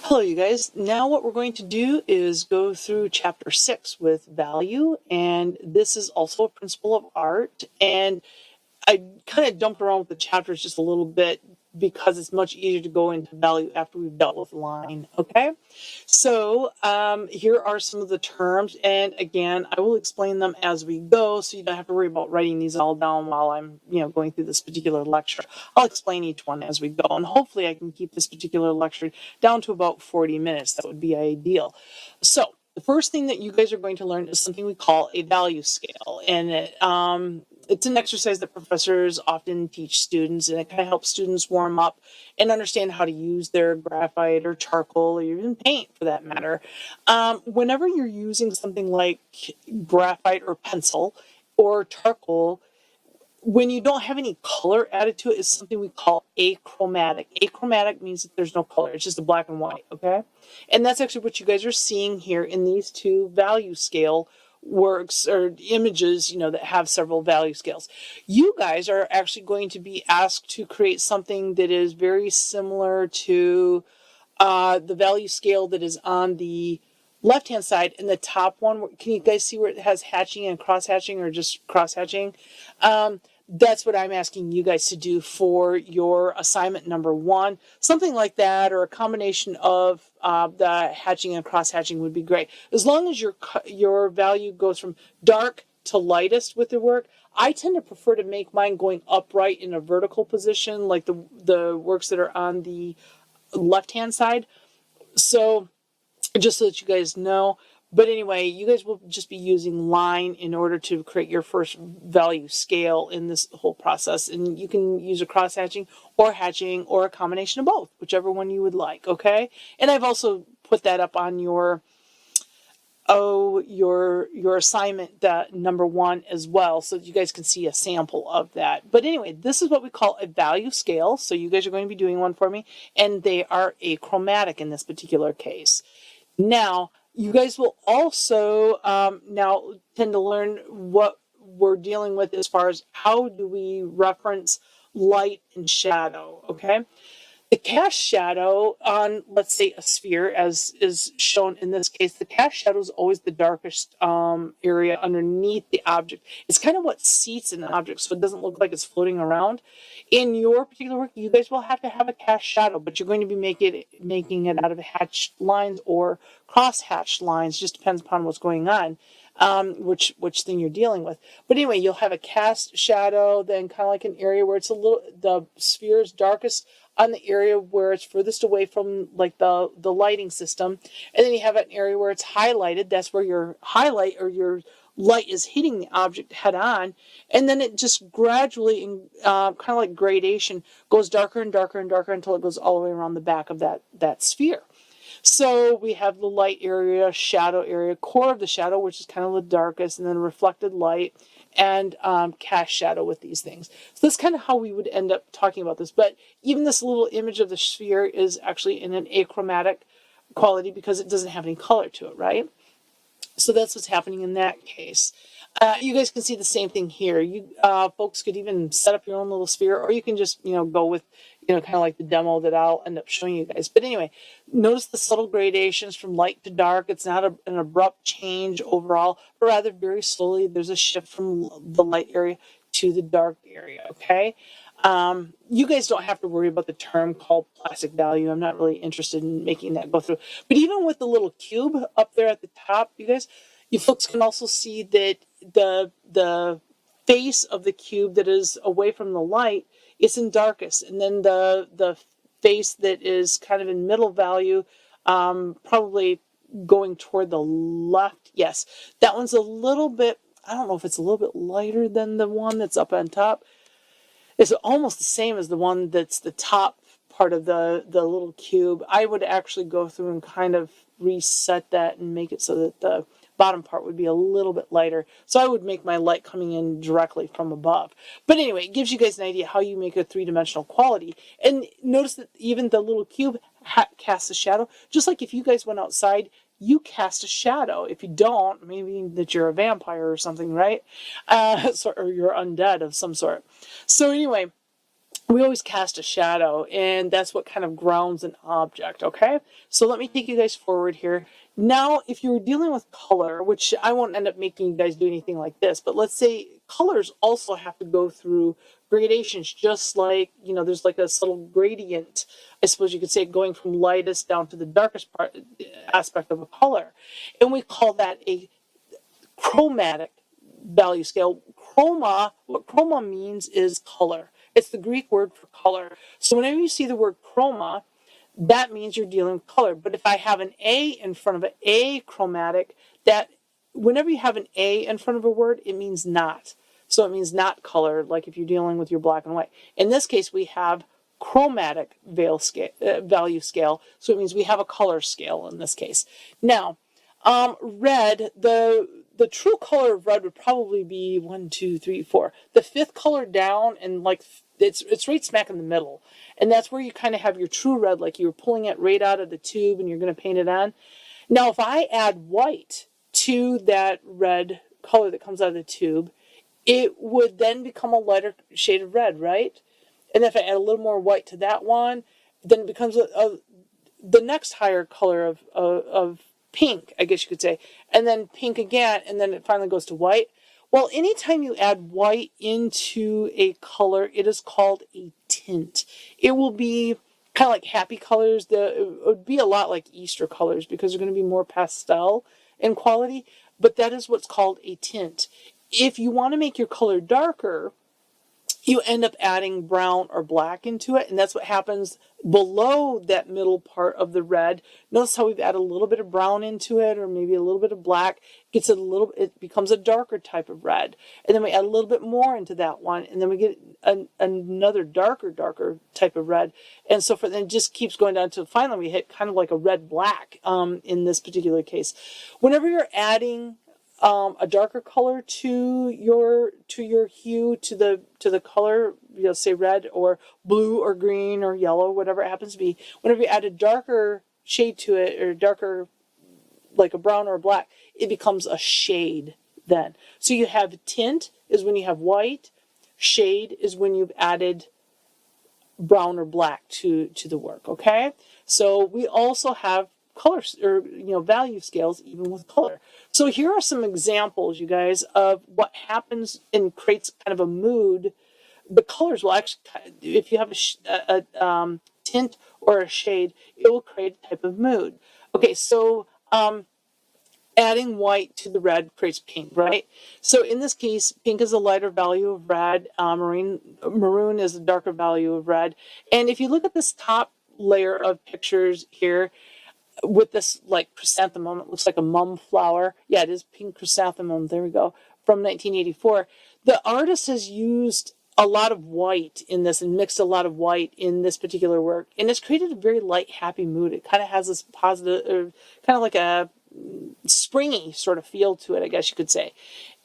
Hello, you guys. Now what we're going to do is go through chapter 6 with value, and this is also a principle of art. And I kind of jumped around with the chapters just a little bit because it's much easier to go into value after we've dealt with line. Okay, so here are some of the terms, and again, I will explain them as we go, so you don't have to worry about writing these all down while I'm, going through this particular lecture. I'll explain each one as we go, and hopefully I can keep this particular lecture down to about 40 minutes. That would be ideal. So the first thing that you guys are going to learn is something we call a value scale, and it's an exercise that professors often teach students, and it kind of helps students warm up and understand how to use their graphite or charcoal or even paint for that matter. Whenever you're using something like graphite or pencil or charcoal, when you don't have any color added to it, is something we call achromatic. Achromatic means that there's no color. It's just a black and white, okay? And that's actually what you guys are seeing here in these two value scale works or images, that have several value scales. You guys are actually going to be asked to create something that is very similar to the value scale that is on the left-hand side. In the top one, can you guys see where it has hatching and cross-hatching, or just cross-hatching? That's what I'm asking you guys to do for your assignment number 1. Something like that, or a combination of the hatching and cross-hatching would be great. As long as your value goes from dark to lightest with the work. I tend to prefer to make mine going upright in a vertical position, like the works that are on the left-hand side. So just so that you guys know. But anyway, you guys will just be using line in order to create your first value scale in this whole process. And you can use a cross-hatching or hatching or a combination of both, whichever one you would like, okay? And I've also put that up on your assignment, number 1 as well, so that you guys can see a sample of that. But anyway, this is what we call a value scale. So you guys are going to be doing one for me, and they are achromatic in this particular case. Now, you guys will also now tend to learn what we're dealing with as far as how do we reference light and shadow, okay? The cast shadow on, let's say, a sphere, as is shown in this case, the cast shadow is always the darkest area underneath the object. It's kind of what seats an object, so it doesn't look like it's floating around. In your particular work, you guys will have to have a cast shadow, but you're going to be making it out of hatched lines or cross-hatched lines. Just depends upon what's going on. Which thing you're dealing with. But anyway, you'll have a cast shadow, then kind of like an area where the sphere is darkest on the area where it's furthest away from like the lighting system. And then you have an area where it's highlighted. That's where your highlight or your light is hitting the object head on. And then it just gradually, kind of like gradation, goes darker and darker and darker until it goes all the way around the back of that sphere. So we have the light area, shadow area, core of the shadow, which is kind of the darkest, and then reflected light, and cast shadow with these things. So that's kind of how we would end up talking about this. But even this little image of the sphere is actually in an achromatic quality because it doesn't have any color to it, right? So that's what's happening in that case. You guys can see the same thing here. You folks could even set up your own little sphere, or you can just, go with, kind of like the demo that I'll end up showing you guys. But anyway, notice the subtle gradations from light to dark. It's not an abrupt change overall, but rather very slowly there's a shift from the light area to the dark area, okay? You guys don't have to worry about the term called plastic value. I'm not really interested in making that go through. But even with the little cube up there at the top, you folks can also see that the face of the cube that is away from the light is in darkest, and then the face that is kind of in middle value, probably going toward the left. Yes, that one's a little bit, I don't know if it's a little bit lighter than the one that's up on top. It's almost the same as the one that's the top part of the little cube. I would actually go through and kind of reset that and make it so that the bottom part would be a little bit lighter. So I would make my light coming in directly from above. But anyway, it gives you guys an idea how you make a three-dimensional quality. And notice that even the little cube casts a shadow. Just like if you guys went outside, you cast a shadow. If you don't, maybe that you're a vampire or something, right? Or you're undead of some sort. So anyway, we always cast a shadow, and that's what kind of grounds an object, okay? So let me take you guys forward here. Now, if you were dealing with color, which I won't end up making you guys do anything like this, but let's say colors also have to go through gradations, just like, there's like a subtle gradient, I suppose you could say, going from lightest down to the darkest part aspect of a color. And we call that a chromatic value scale. What chroma means is color. It's the Greek word for color. So whenever you see the word chroma, that means you're dealing with color. But if I have an A in front of it, achromatic, that whenever you have an A in front of a word, it means not. So it means not color, like if you're dealing with your black and white. In this case, we have chromatic value scale. So it means we have a color scale in this case. Now, red, the true color of red would probably be 1, 2, 3, 4. The fifth color down, and like it's right smack in the middle. And that's where you kind of have your true red, like you were pulling it right out of the tube and you're going to paint it on. Now, if I add white to that red color that comes out of the tube, it would then become a lighter shade of red, right? And if I add a little more white to that one, then it becomes the next higher color of pink, I guess you could say, and then pink again, and then it finally goes to white. Well, anytime you add white into a color, it is called a tint. It will be kind of like happy colors. It would be a lot like Easter colors because they're going to be more pastel in quality, but that is what's called a tint. If you want to make your color darker, you end up adding brown or black into it, and that's what happens below that middle part of the red. Notice how we've added a little bit of brown into it, or maybe a little bit of black. It becomes a darker type of red, and then we add a little bit more into that one, and then we get another darker type of red, and so forth. And it just keeps going down to finally we hit kind of like a red black in this particular case. Whenever you're adding a darker color to your hue, to the color, say red or blue or green or yellow, whatever it happens to be. Whenever you add a darker shade to it, or darker, like a brown or a black, it becomes a shade then. So you have tint is when you have white, shade is when you've added brown or black to the work. Okay, so we also have colors, or value scales, even with color. So here are some examples, you guys, of what happens and creates kind of a mood. The colors will actually, if you have a tint or a shade, it will create a type of mood. Okay, so adding white to the red creates pink, right? So in this case, pink is a lighter value of red. Maroon is a darker value of red. And if you look at this top layer of pictures here, with this like chrysanthemum, it looks like a mum flower. Yeah, it is pink chrysanthemum. There we go. From 1984. The artist has used a lot of white in this and mixed a lot of white in this particular work. And it's created a very light, happy mood. It kind of has this positive, or kind of like a springy sort of feel to it, I guess you could say.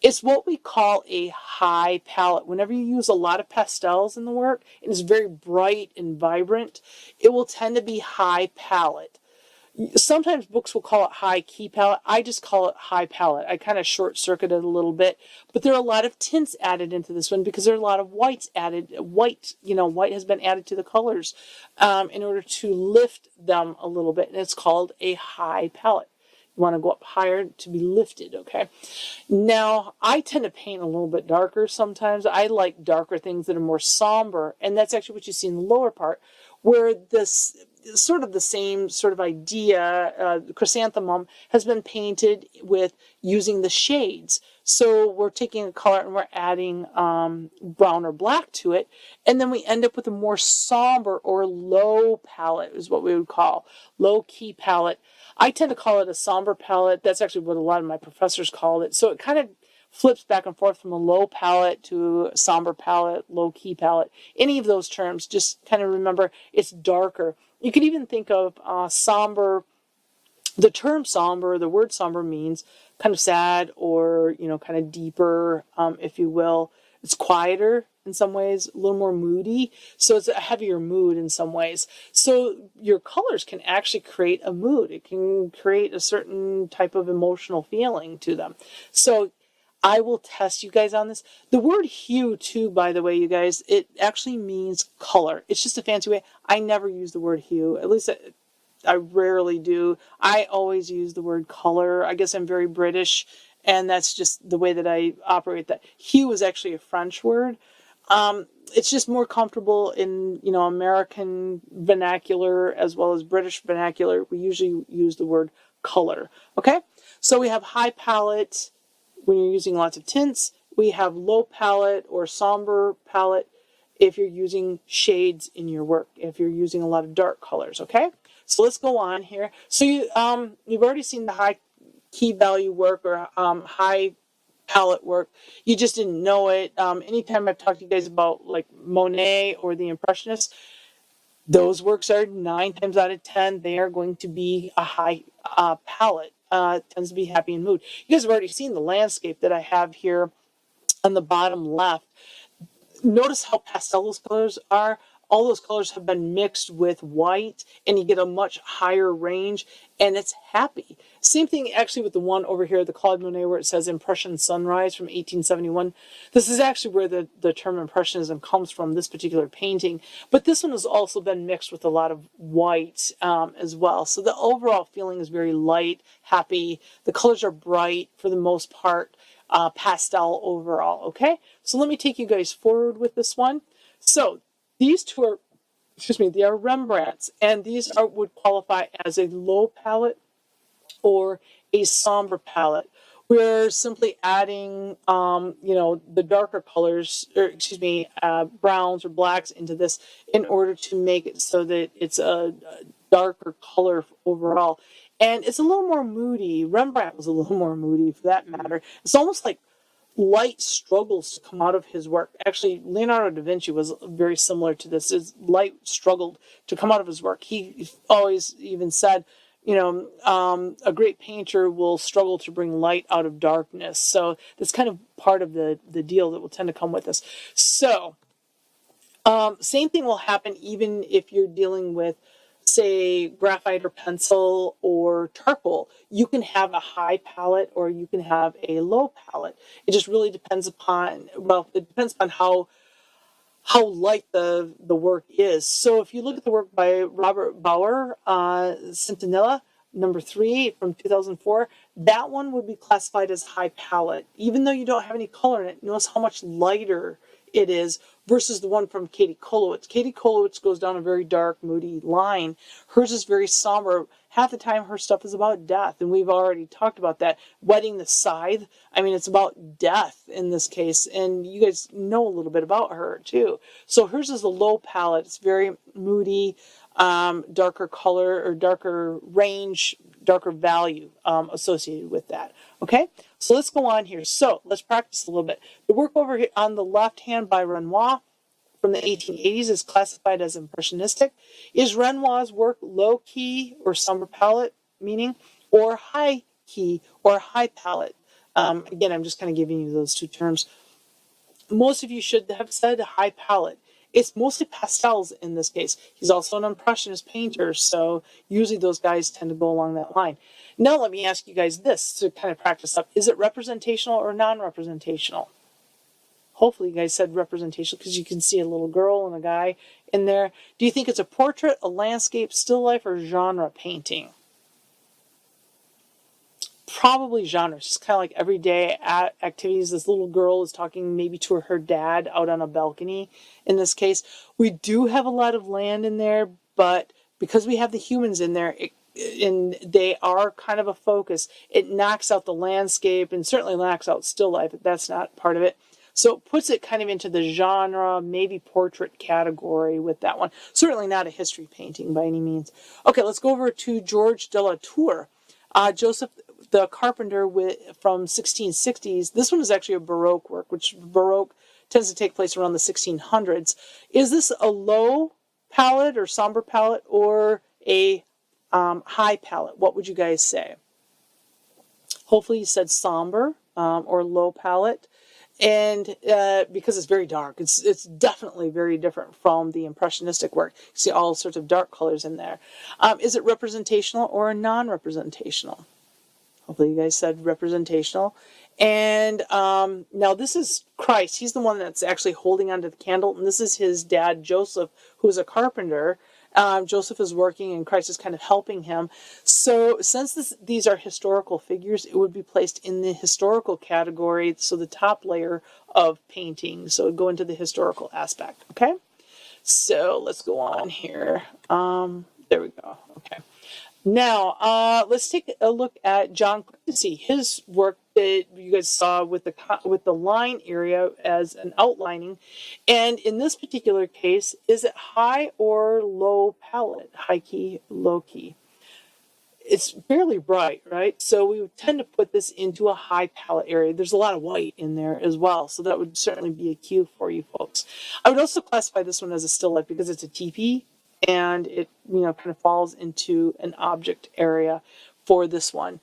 It's what we call a high palette. Whenever you use a lot of pastels in the work, and it's very bright and vibrant, it will tend to be high palette. Sometimes books will call it high key palette. I just call it high palette. I kind of short circuit it a little bit, but there are a lot of tints added into this one because there are a lot of whites added. White has been added to the colors in order to lift them a little bit, and it's called a high palette. You want to go up higher to be lifted, okay? Now, I tend to paint a little bit darker sometimes. I like darker things that are more somber, and that's actually what you see in the lower part, where this sort of the same sort of idea, chrysanthemum, has been painted with using the shades. So we're taking a color and we're adding brown or black to it, and then we end up with a more somber or low palette is what we would call, low key palette. I tend to call it a somber palette. That's actually what a lot of my professors called it. So it kind of flips back and forth from a low palette to a somber palette, low key palette. Any of those terms, just kind of remember it's darker. You could even think of somber. The term somber, the word somber means kind of sad or, kind of deeper, if you will. It's quieter in some ways, a little more moody. So it's a heavier mood in some ways. So your colors can actually create a mood. It can create a certain type of emotional feeling to them. So I will test you guys on this. The word hue, too, by the way, you guys, it actually means color. It's just a fancy way. I never use the word hue. At least I rarely do. I always use the word color. I guess I'm very British, and that's just the way that I operate. That hue is actually a French word. It's just more comfortable in, American vernacular as well as British vernacular. We usually use the word color. Okay, so we have high palette when you're using lots of tints. We have low palette or somber palette if you're using shades in your work, if you're using a lot of dark colors. Okay, so let's go on here. So you've already seen the high key value work or high palette work. You just didn't know it. Anytime I've talked to you guys about like Monet or the Impressionists, those works are 9 times out of 10, they are going to be a high palette. Tends to be happy in mood. You guys have already seen the landscape that I have here on the bottom left. Notice how pastel those colors are. All those colors have been mixed with white, and you get a much higher range, and it's happy. Same thing actually with the one over here, the Claude Monet, where it says Impression Sunrise from 1871. This is actually where the term Impressionism comes from, this particular painting. But this one has also been mixed with a lot of white as well. So the overall feeling is very light, happy. The colors are bright for the most part, pastel overall, okay? So let me take you guys forward with this one. So these two are, they are Rembrandts, and these would qualify as a low palette or a somber palette. We're simply adding, the darker colors, or browns or blacks into this in order to make it so that it's a darker color overall. And it's a little more moody. Rembrandt was a little more moody for that matter. It's almost like light struggles to come out of his work. Actually, Leonardo da Vinci was very similar to this. His light struggled to come out of his work. He always even said, a great painter will struggle to bring light out of darkness. So that's kind of part of the deal that will tend to come with this. So same thing will happen even if you're dealing with, say, graphite or pencil or charcoal. You can have a high palette or you can have a low palette. It just really depends upon, it depends on how light the work is. So if you look at the work by Robert Bauer, Centinela, number 3 from 2004, that one would be classified as high palette. Even though you don't have any color in it, notice how much lighter it is versus the one from Katie Kolowitz. Katie Kolowitz goes down a very dark, moody line. Hers is very somber. Half the time her stuff is about death, and we've already talked about that. Wetting the Scythe, it's about death in this case, and you guys know a little bit about her too. So hers is a low palette. It's very moody, darker color or darker range, darker value associated with that. Okay, so let's go on here. So let's practice a little bit. The work over here on the left hand by Renoir from the 1880s is classified as impressionistic. Is Renoir's work low key or somber palette meaning, or high key or high palette? Again, I'm just kind of giving you those two terms. Most of you should have said high palette. It's mostly pastels in this case. He's also an impressionist painter, so usually those guys tend to go along that line. Now let me ask you guys this to kind of practice up. Is it representational or non-representational? Hopefully you guys said representational because you can see a little girl and a guy in there. Do you think it's a portrait, a landscape, still life, or genre painting? Probably genre. It's just kind of like everyday activities. This little girl is talking maybe to her dad out on a balcony in this case. We do have a lot of land in there, but because we have the humans in there, and they are kind of a focus, it knocks out the landscape and certainly knocks out still life, but that's not part of it. So it puts it kind of into the genre, maybe portrait category with that one. Certainly not a history painting by any means. Okay, let's go over to George de la Tour. Joseph the Carpenter from 1660s. This one is actually a Baroque work, which Baroque tends to take place around the 1600s. Is this a low palette or somber palette or a high palette? What would you guys say? Hopefully you said somber or low palette. And because it's very dark, it's definitely very different from the impressionistic work. You see all sorts of dark colors in there. Is it representational or non-representational? Hopefully you guys said representational. And now this is Christ. He's the one that's actually holding onto the candle. And this is his dad, Joseph, who's a carpenter. Joseph is working and Christ is kind of helping him. So since these are historical figures, it would be placed in the historical category. So the top layer of painting. So it would go into the historical aspect. Okay. So let's go on here. There we go. Okay. Now, let's take a look at John Quincy, his work that you guys saw with the line area as an outlining. And in this particular case, is it high or low palette? High key, low key. It's fairly bright, right? So we would tend to put this into a high palette area. There's a lot of white in there as well. So that would certainly be a cue for you folks. I would also classify this one as a still life because it's a teepee. And it, kind of falls into an object area for this one.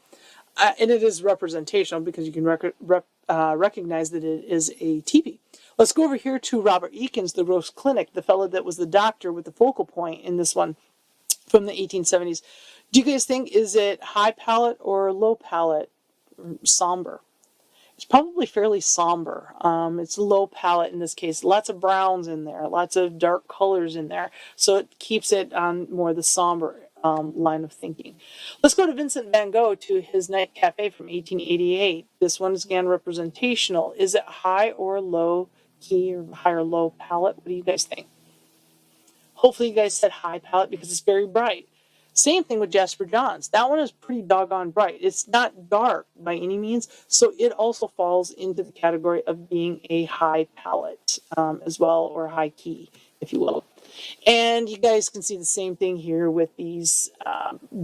And it is representational because you can recognize that it is a teepee. Let's go over here to Robert Eakins, the Rose Clinic, the fellow that was the doctor with the focal point in this one from the 1870s. Do you guys think, is it high palette or low palette? Somber. It's probably fairly somber. It's low palette in this case. Lots of browns in there, lots of dark colors in there. So it keeps it on more the somber line of thinking. Let's go to Vincent van Gogh to his Night Cafe from 1888. This one is again representational. Is it high or low key or high or low palette? What do you guys think? Hopefully you guys said high palette because it's very bright. Same thing with Jasper Johns. That one is pretty doggone bright. It's not dark by any means, so it also falls into the category of being a high palette as well, or high key, if you will. And you guys can see the same thing here with these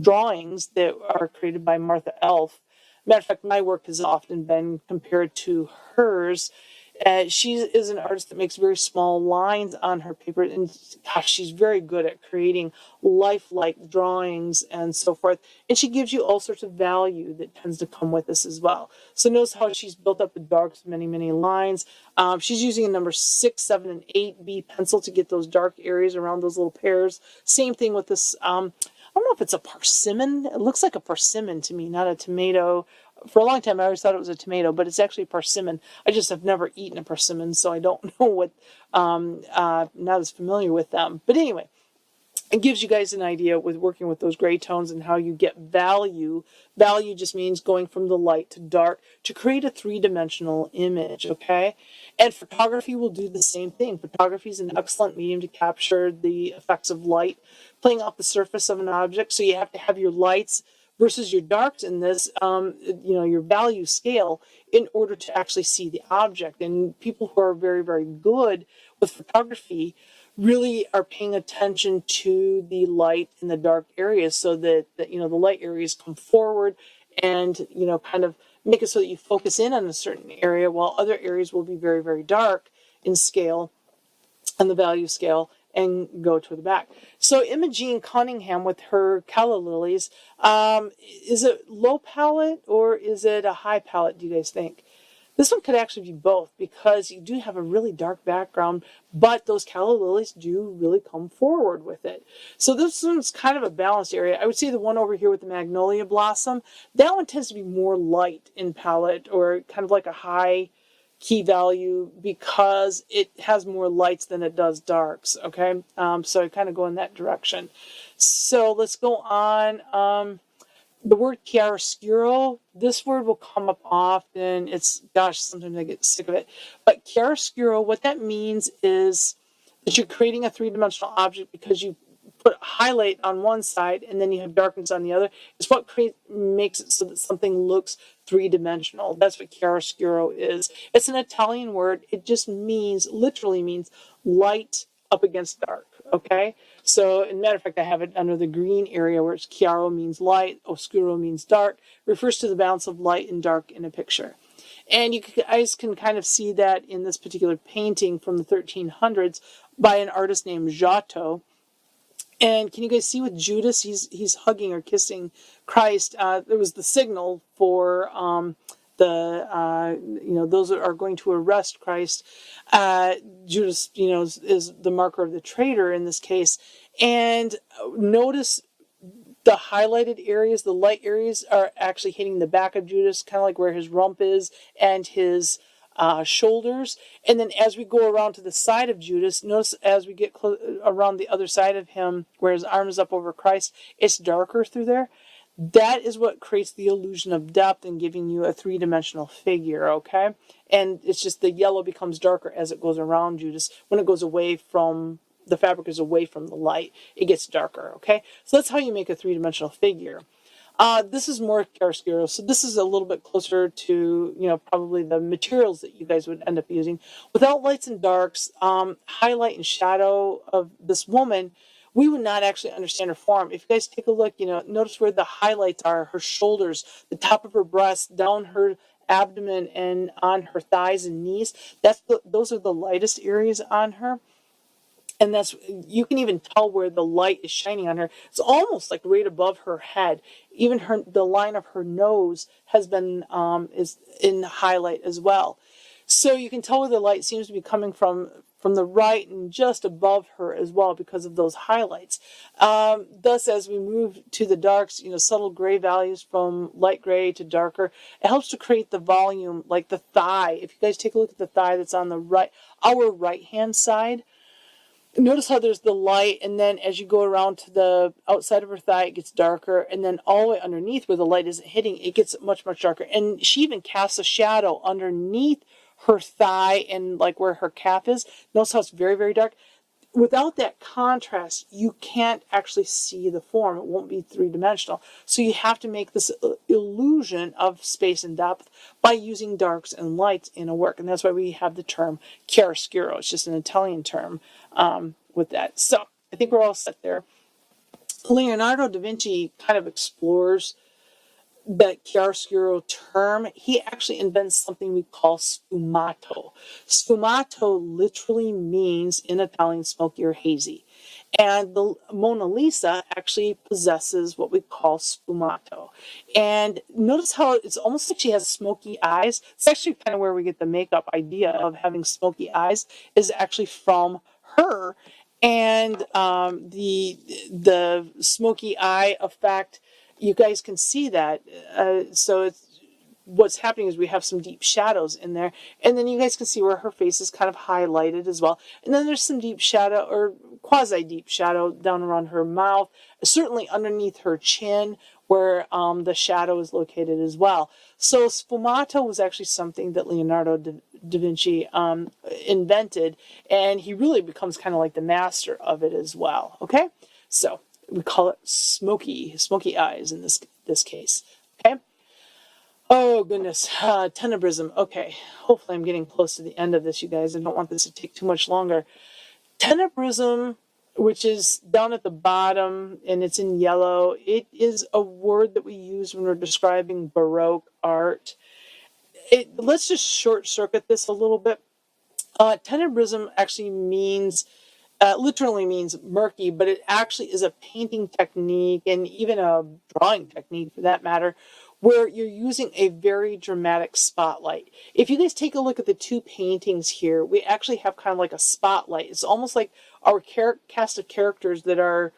drawings that are created by Martha Elf. Matter of fact, my work has often been compared to hers. She is an artist that makes very small lines on her paper, and gosh, she's very good at creating lifelike drawings and so forth. And she gives you all sorts of value that tends to come with this as well. So notice how she's built up the darks, many, many lines. She's using a number 6, 7, and 8B pencil to get those dark areas around those little pears. Same thing with this. I don't know if it's a persimmon. It looks like a persimmon to me, not a tomato. For a long time, I always thought it was a tomato, but it's actually persimmon. I just have never eaten a persimmon, so I don't know what, not as familiar with them. But anyway, it gives you guys an idea with working with those gray tones and how you get value. Value just means going from the light to dark to create a three-dimensional image, okay? And photography will do the same thing. Photography is an excellent medium to capture the effects of light playing off the surface of an object, so you have to have your lights versus your darks in this, your value scale in order to actually see the object. And people who are very, very good with photography really are paying attention to the light in the dark areas so that the light areas come forward and, kind of make it so that you focus in on a certain area while other areas will be very, very dark in scale and the value scale and go to the back. So Imogene Cunningham with her calla lilies, is it low palette or is it a high palette, do you guys think? This one could actually be both because you do have a really dark background, but those calla lilies do really come forward with it. So this one's kind of a balanced area. I would say the one over here with the magnolia blossom, that one tends to be more light in palette or kind of like a high key value because it has more lights than it does darks, okay? So I kind of go in that direction. So let's go on. The word chiaroscuro, this word will come up often. Sometimes I get sick of it. But chiaroscuro, what that means is that you're creating a three-dimensional object because you put highlight on one side and then you have darkness on the other. It's what makes it so that something looks three-dimensional. That's what chiaroscuro is. It's an Italian word. It just literally means light up against dark, okay? So, as a matter of fact, I have it under the green area where it's chiaro means light, oscuro means dark, refers to the balance of light and dark in a picture. And you guys can kind of see that in this particular painting from the 1300s by an artist named Giotto. And can you guys see with Judas, he's hugging or kissing Christ. There was the signal for those that are going to arrest Christ. Judas, is the marker of the traitor in this case. And notice The highlighted areas, the light areas, are actually hitting the back of Judas, kind of like where his rump is and his shoulders. And then as we go around to the side of Judas, notice as we get around the other side of him, where his arm is up over Christ, it's darker through there. That is what creates the illusion of depth and giving you a three-dimensional figure, okay? And it's just the yellow becomes darker as it goes around Judas. When it goes away from, the fabric is away from the light, it gets darker, okay? So that's how you make a three-dimensional figure. This is more chiaroscuro, so this is a little bit closer to, probably the materials that you guys would end up using. Without lights and darks, highlight and shadow of this woman, we would not actually understand her form. If you guys take a look, notice where the highlights are, her shoulders, the top of her breast, down her abdomen, and on her thighs and knees. Those are the lightest areas on her. And you can even tell where the light is shining on her. It's almost like right above her head. Even the line of her nose has been is in highlight as well. So you can tell where the light seems to be coming from the right and just above her as well because of those highlights. Thus, as we move to the darks, subtle gray values from light gray to darker, it helps to create the volume, like the thigh. If you guys take a look at the thigh that's on our right-hand side, notice how there's the light, and then as you go around to the outside of her thigh, it gets darker, and then all the way underneath where the light isn't hitting, it gets much, much darker. And she even casts a shadow underneath her thigh and like where her calf is. Notice how it's very, very dark. Without that contrast, you can't actually see the form. It won't be three-dimensional. So you have to make this illusion of space and depth by using darks and lights in a work. And that's why we have the term chiaroscuro. It's just an Italian term with that. So I think we're all set there. Leonardo da Vinci kind of explores that chiaroscuro term. He actually invents something we call sfumato. Sfumato literally means in Italian smoky or hazy. And the Mona Lisa actually possesses what we call sfumato. And notice how it's almost like she has smoky eyes. It's actually kind of where we get the makeup idea of having smoky eyes, is actually from her. And the smoky eye effect, you guys can see that. So what's happening is we have some deep shadows in there. And then you guys can see where her face is kind of highlighted as well. And then there's some deep shadow or quasi-deep shadow down around her mouth, certainly underneath her chin where the shadow is located as well. So sfumato was actually something that Leonardo da Vinci invented, and he really becomes kind of like the master of it as well. Okay, so we call it smoky eyes in this case. Okay. Oh goodness, tenebrism. Okay, hopefully I'm getting close to the end of this, you guys. I don't want this to take too much longer. Tenebrism, which is down at the bottom and it's in yellow, it is a word that we use when we're describing Baroque art. Let's just short circuit this a little bit. Tenebrism actually literally means murky, but it actually is a painting technique and even a drawing technique for that matter, where you're using a very dramatic spotlight. If you guys take a look at the two paintings here, we actually have kind of like a spotlight. It's almost like our cast of characters that are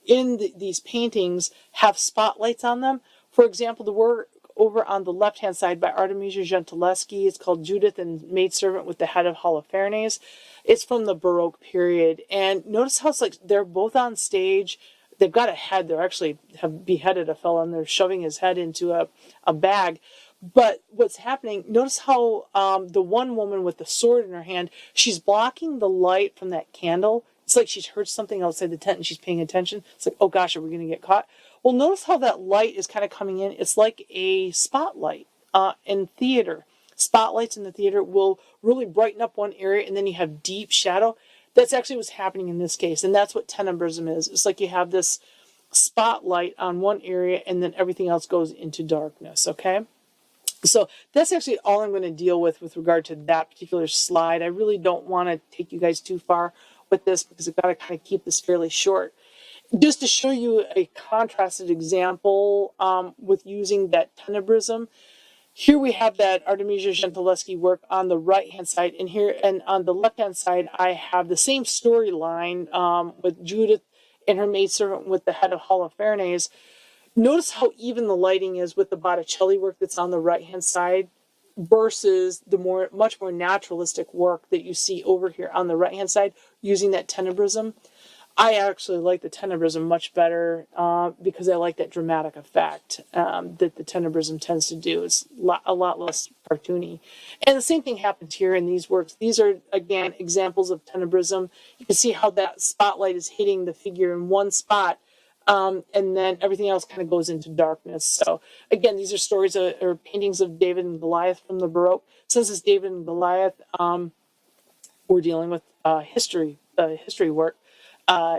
in these paintings have spotlights on them. For example, the work over on the left-hand side by Artemisia Gentileschi, it's called Judith and Maidservant with the Head of Holofernes. It's from the Baroque period. And notice how it's like they're both on stage. They've got a head. They actually have beheaded a fellow and they're shoving his head into a bag. But what's happening, notice how the one woman with the sword in her hand, she's blocking the light from that candle. It's like she's heard something outside the tent and she's paying attention. It's like, oh gosh, are we going to get caught? Well, notice how that light is kind of coming in. It's like a spotlight in theater. Spotlights in the theater will really brighten up one area and then you have deep shadow. That's actually what's happening in this case. And that's what tenebrism is. It's like you have this spotlight on one area and then everything else goes into darkness, okay? So that's actually all I'm going to deal with regard to that particular slide. I really don't want to take you guys too far with this because I've got to kind of keep this fairly short. Just to show you a contrasted example with using that tenebrism, here we have that Artemisia Gentileschi work on the right-hand side, and on the left-hand side, I have the same storyline with Judith and her maidservant with the Head of Holofernes. Notice how even the lighting is with the Botticelli work that's on the right-hand side versus the much more naturalistic work that you see over here on the right-hand side using that tenebrism. I actually like the tenebrism much better because I like that dramatic effect that the tenebrism tends to do. It's a lot less cartoony. And the same thing happens here in these works. These are, again, examples of tenebrism. You can see how that spotlight is hitting the figure in one spot, and then everything else kind of goes into darkness. So, again, these are stories or paintings of David and Goliath from the Baroque. Since it's David and Goliath, we're dealing with history work.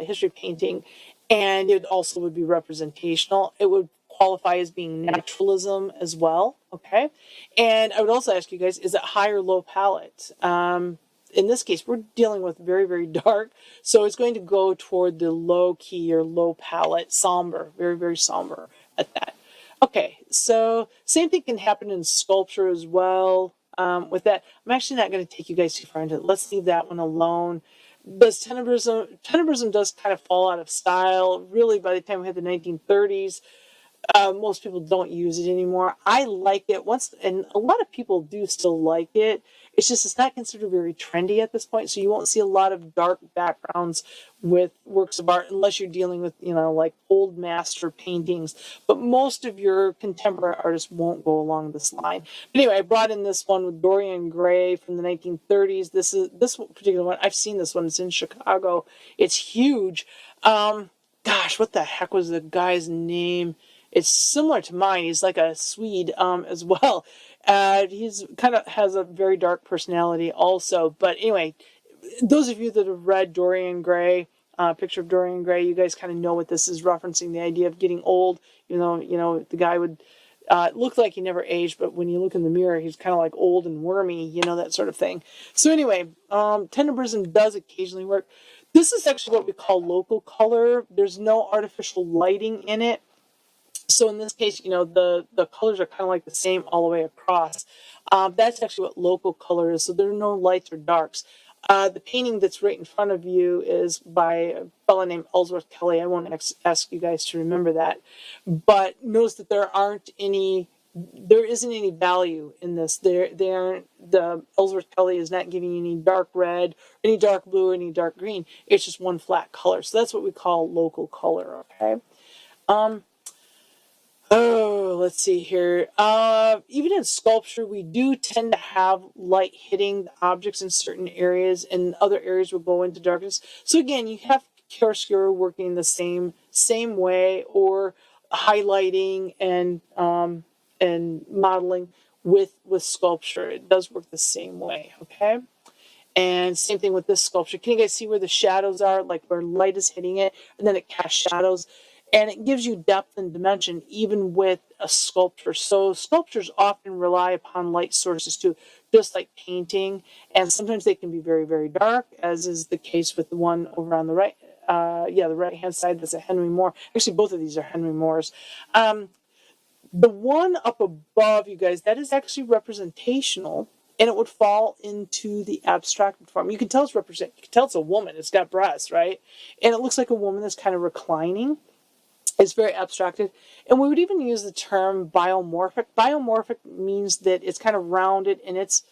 History painting, and it also would be representational. It would qualify as being naturalism as well, okay? And I would also ask you guys, is it high or low palette? In this case, we're dealing with very, very dark, so it's going to go toward the low key or low palette, somber, very, very somber at that. Okay, so same thing can happen in sculpture as well. With that, I'm actually not going to take you guys too far into it. Let's leave that one alone. Does tenebrism does kind of fall out of style. Really, by the time we hit the 1930s, most people don't use it anymore. I like it and a lot of people do still like it. It's just it's not considered very trendy at this point, so you won't see a lot of dark backgrounds with works of art unless you're dealing with, like old master paintings. But most of your contemporary artists won't go along this line. But anyway, I brought in this one with Dorian Gray from the 1930s. This particular one. I've seen this one. It's in Chicago. It's huge. Gosh, what the heck was the guy's name? It's similar to mine. He's like a Swede as well. He's kind of has a very dark personality also. But anyway, those of you that have read Dorian Gray, Picture of Dorian Gray, you guys kind of know what this is referencing, the idea of getting old. The guy would look like he never aged, but when you look in the mirror, he's kind of like old and wormy, that sort of thing. So anyway, tenebrism does occasionally work. This is actually what we call local color. There's no artificial lighting in it. So in this case, the colors are kind of like the same all the way across. That's actually what local color is. So there are no lights or darks. The painting that's right in front of you is by a fellow named Ellsworth Kelly. I won't ask you guys to remember that. But notice that there isn't any value in this. The Ellsworth Kelly is not giving you any dark red, any dark blue, any dark green. It's just one flat color. So that's what we call local color, okay? Let's see here. Even in sculpture, we do tend to have light hitting the objects in certain areas, and other areas will go into darkness. So again, you have chiaroscuro working the same way, or highlighting and modeling with sculpture. It does work the same way. Okay. And same thing with this sculpture. Can you guys see where the shadows are, like where light is hitting it, and then it casts shadows? And it gives you depth and dimension even with a sculpture. So sculptures often rely upon light sources too, just like painting. And sometimes they can be very, very dark, as is the case with the one over on the right. The right-hand side, that's a Henry Moore. Actually, both of these are Henry Moores. The one up above, you guys, that is actually representational. And it would fall into the abstracted form. You can tell you can tell it's a woman. It's got breasts, right? And it looks like a woman that's kind of reclining. It's very abstracted. And we would even use the term biomorphic. Biomorphic means that it's kind of rounded and it's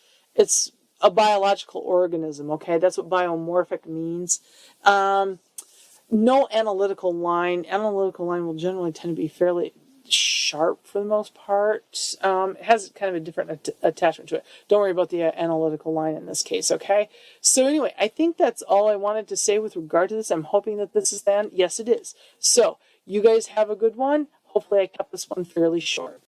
a biological organism, okay? That's what biomorphic means. No analytical line. Analytical line will generally tend to be fairly sharp for the most part. It has kind of a different attachment to it. Don't worry about the analytical line in this case, okay? So anyway, I think that's all I wanted to say with regard to this. I'm hoping that this is then. Yes, it is. So you guys have a good one. Hopefully I kept this one fairly short.